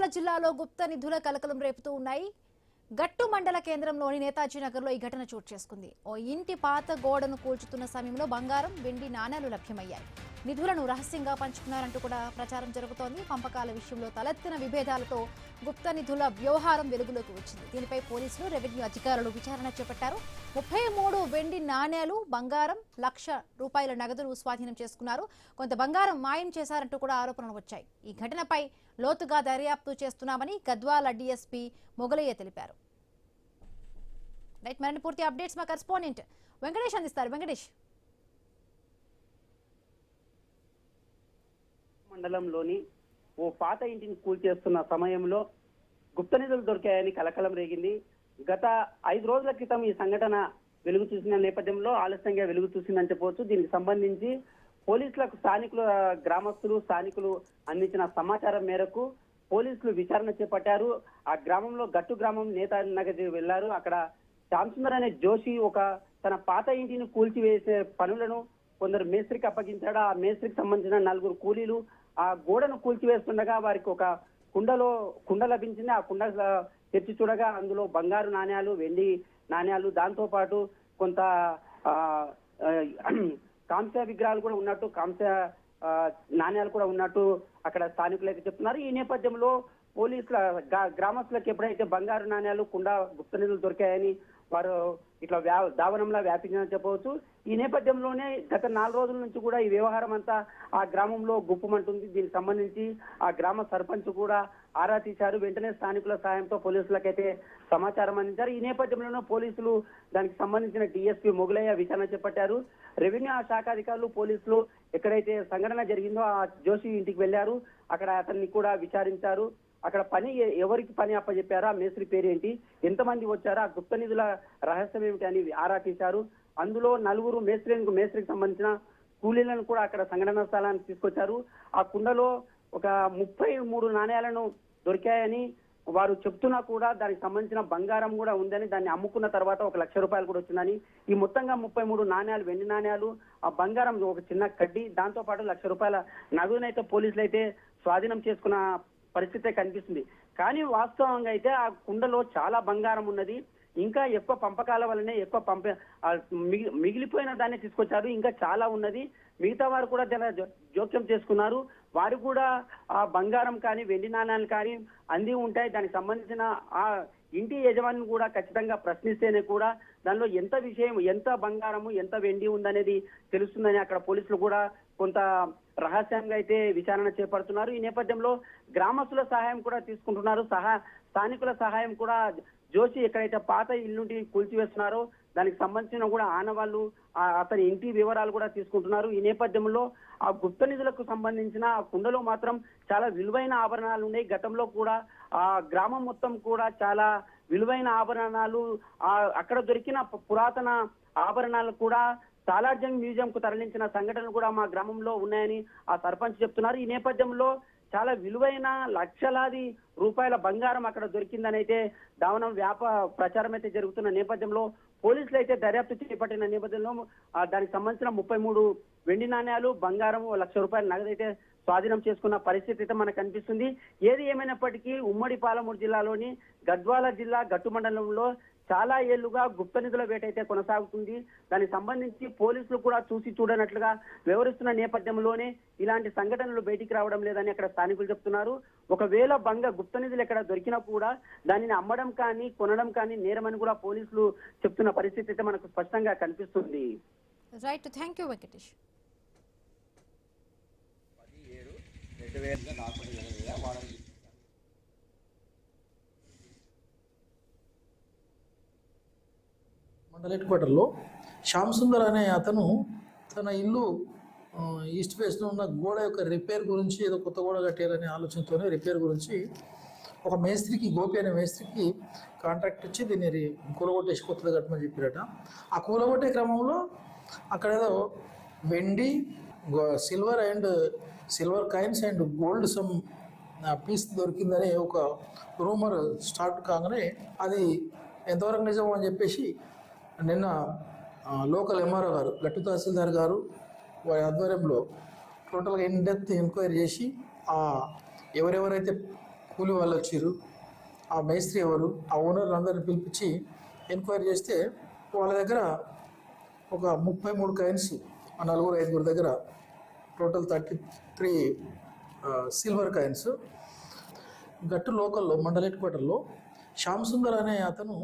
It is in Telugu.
గద్వాల జిల్లాలో గుప్త నిధుల కలకలం రేపుతూ ఉన్నాయి. గట్టు మండల కేంద్రంలోని నేతాజీ నగర్లో ఈ ఘటన చోటు చేసుకుంది. ఓ ఇంటి పాత గోడను కూల్చుతున్న సమయంలో బంగారం, వెండి నాణేలు లభ్యమయ్యాయి. నిధులను రహస్యంగా పంచుకున్నారంటూ కూడా ప్రచారం జరుగుతోంది. పంపకాల విషయంలో తలెత్తిన విభేదాలతో గుప్త నిధుల వ్యవహారం వెలుగులోకి వచ్చింది. దీనిపై పోలీసులు, రెవెన్యూ అధికారులు విచారణ చేపట్టారు. 33 వెండి నాణేలు, బంగారం, ₹1,00,000 నగదును స్వాధీనం చేసుకున్నారు. కొంత బంగారం మాయం చేశారంటూ కూడా ఆరోపణలు వచ్చాయి. ఈ ఘటనపై లోతుగా దర్యాప్తు చేస్తున్నామని గద్వాల డీఎస్పీ మొగలయ్య తెలిపారు. మరిన్ని పూర్తి అప్డేట్స్ మా కరెస్పాండెంట్ వెంకటేష్ అందిస్తారు. వెంకటేష్, మండలంలోని ఓ పాత ఇంటిని కూల్చేస్తున్న సమయంలో గుప్త నిధులు దొరికాయని కలకలం రేగింది. గత 5 రోజుల క్రితం ఈ సంఘటన వెలుగు చూసిన నేపథ్యంలో ఆలస్యంగా వెలుగు చూసిందని చెప్పవచ్చు. దీనికి సంబంధించి పోలీసులకు స్థానికులు అందించిన సమాచారం మేరకు పోలీసులు విచారణ చేపట్టారు. ఆ గ్రామంలో గట్టు గ్రామం నేతాజీ నగర్ వెళ్లారు. అక్కడ శ్యామసుందర్ అనే జోషి తన పాత ఇంటిని కూల్చివేసే పనులను కొందరు మేస్త్రికి అప్పగించాడు. ఆ మేస్త్రికి సంబంధించిన 4 కూలీలు ఆ గోడను కూల్చివేస్తుండగా వారికి ఒక కుండ లభించింది. ఆ కుండ తెచ్చి చూడగా అందులో బంగారు నాణ్యాలు, వెండి నాణ్యాలు, దాంతో పాటు కొంత కాంస్య విగ్రహాలు కూడా ఉన్నట్టు, కాంస్య నాణ్యాలు కూడా ఉన్నట్టు అక్కడ స్థానికులు అయితే చెప్తున్నారు. ఈ నేపథ్యంలో పోలీసుల గ్రామస్తులకు ఎప్పుడైతే బంగారు నాణ్యాలు, కుండ, గుప్త నిధులు దొరికాయని వారు ఇట్లా దావనంలా వ్యాపించిందని చెప్పవచ్చు. ఈ నేపథ్యంలోనే గత 4 రోజుల నుంచి కూడా ఈ వ్యవహారం అంతా ఆ గ్రామంలో గుప్పుమంటుంది. దీనికి సంబంధించి ఆ గ్రామ సర్పంచ్ కూడా ఆరా తీశారు. వెంటనే స్థానికుల సాయంతో పోలీసులకైతే సమాచారం అందించారు. ఈ నేపథ్యంలోనే పోలీసులు దానికి సంబంధించిన డీఎస్పీ మొగలయ్య విచారణ చేపట్టారు. రెవెన్యూ శాఖ అధికారులు, పోలీసులు ఎక్కడైతే సంఘటన జరిగిందో ఆ జోషి ఇంటికి వెళ్లారు. అక్కడ అతన్ని కూడా విచారించారు. అక్కడ ఎవరికి పని అప్పచెప్పారో, ఆ మేస్త్రి పేరేంటి, ఎంతమంది వచ్చారో, ఆ గుప్త నిధుల రహస్యం ఏమిటి అని ఆరా తీశారు. అందులో 4 మేస్త్రికి సంబంధించిన కూలీలను కూడా అక్కడ సంఘటన స్థలానికి తీసుకొచ్చారు. ఆ కుండలో ఒక 33 నాణ్యాలను దొరికాయని వారు చెప్తున్నా కూడా దానికి సంబంధించిన బంగారం కూడా ఉందని, దాన్ని అమ్ముకున్న తర్వాత ₹1,00,000 కూడా వచ్చిందని, ఈ మొత్తంగా 33 నాణ్యాలు, వెండి నాణ్యాలు, ఆ బంగారం ఒక చిన్న కడ్డీ, దాంతో పాటు ₹1,00,000 నగదునైతే పోలీసులు అయితే స్వాధీనం చేసుకున్న పరిస్థితే కనిపిస్తుంది. కానీ వాస్తవంగా అయితే ఆ కుండలో చాలా బంగారం ఉన్నది. ఇంకా ఎక్కువ పంపకాల వల్లనే మిగిలిపోయిన దాన్ని తీసుకొచ్చారు. ఇంకా చాలా ఉన్నది. మిగతా వారు కూడా జోక్యం చేసుకున్నారు. వారు కూడా ఆ బంగారం కానీ, వెండి నాణ్యాలు కానీ అంది ఉంటాయి. దానికి సంబంధించిన ఆ ఇంటి యజమాని కూడా ఖచ్చితంగా ప్రశ్నిస్తేనే కూడా దానిలో ఎంత విషయం, ఎంత బంగారము, ఎంత వెండి ఉందనేది తెలుస్తుందని అక్కడ పోలీసులు కూడా కొంత రహస్యంగా అయితే విచారణ చేపడుతున్నారు. ఈ నేపథ్యంలో గ్రామస్తుల సహాయం కూడా తీసుకుంటున్నారు. స్థానికుల సహాయం కూడా జోషి ఎక్కడైతే పాత ఇల్లుంటి కూల్చివేస్తున్నారో దానికి సంబంధించిన కూడా ఆనవాళ్లు, అతని ఇంటి వివరాలు కూడా తీసుకుంటున్నారు. ఈ నేపథ్యంలో ఆ గుప్త నిధులకు సంబంధించిన ఆ కుండలో మాత్రం చాలా విలువైన ఆభరణాలు ఉన్నాయి. గతంలో కూడా ఆ గ్రామం మొత్తం కూడా చాలా విలువైన ఆభరణాలు, అక్కడ దొరికిన పురాతన ఆభరణాలు కూడా సాలార్జంగ్ మ్యూజియం కు తరలించిన సంఘటనలు కూడా మా గ్రామంలో ఉన్నాయని ఆ సర్పంచ్ చెప్తున్నారు. ఈ నేపథ్యంలో చాలా విలువైన లక్షలాది రూపాయల బంగారం అక్కడ దొరికిందని అయితే దావనం ప్రచారం అయితే జరుగుతున్న నేపథ్యంలో పోలీసులు అయితే దర్యాప్తు చేపట్టిన నేపథ్యంలో దానికి సంబంధించిన 33 వెండి నాణ్యాలు, బంగారం, ₹1,00,000 నగదైతే స్వాధీనం చేసుకున్న పరిస్థితి అయితే మనకు కనిపిస్తుంది. ఏది ఏమైనప్పటికీ ఉమ్మడి పాలమూరు జిల్లాలోని గద్వాల జిల్లా గట్టు మండలంలో చాలా ఏళ్లుగా గుప్త నిధుల వేట అయితే కొనసాగుతుంది. దానికి సంబంధించి పోలీసులు కూడా చూసి చూడనట్లుగా వ్యవహరిస్తున్న నేపథ్యంలోనే ఇలాంటి సంఘటనలు బయటికి రావడం లేదని అక్కడ స్థానికులు చెప్తున్నారు. ఒకవేళ గుప్త నిధులు ఎక్కడ దొరికినా కూడా దానిని అమ్మడం కానీ, కొనడం కానీ నేరమని కూడా పోలీసులు చెప్తున్న పరిస్థితి అయితే మనకు స్పష్టంగా కనిపిస్తుంది. Right, thank you Venkatesh. మండల హెడ్ క్వార్టర్లో శ్యామసుందర్ అనే అతను తన ఇల్లు ఈస్ట్ ఫేస్లో ఉన్న గోడ యొక్క రిపేర్ గురించి, ఏదో కొత్త గోడ కట్టారనే ఆలోచనతోనే రిపేర్ గురించి ఒక మేస్త్రికి, గోపి అనే మేస్త్రికి కాంట్రాక్ట్ ఇచ్చి దీన్ని కూలగొట్టేసి కొత్తది కట్టమని చెప్పారట. ఆ కూలగొట్టే క్రమంలో అక్కడ ఏదో వెండి, silver coins and gold some piece దొరికిందని ఒక రూమర్ స్టార్ట్ కాగానే అది ఎంతవరకు నిజం అని చెప్పేసి నిన్న లోకల్ ఎంఆర్ఓ గారు, గట్టు తహసీల్దార్ గారు వారి ఆధ్వర్యంలో టోటల్గా ఇన్ డెప్త్ ఎంక్వైరీ చేసి ఎవరెవరైతే కూలి వాళ్ళు వచ్చారు. ఆ మేస్త్రి ఎవరు, ఆ ఓనర్ అందరిని పిలిపించి ఎంక్వైరీ చేస్తే వాళ్ళ దగ్గర ఒక 33 కాయిన్స్, ఆ 4-5 దగ్గర టోటల్ 33 సిల్వర్ కాయిన్స్. గట్టు లోకల్లో మండల హెడ్ క్వార్టర్లో శ్యామ్ సుందర్ అనే అతను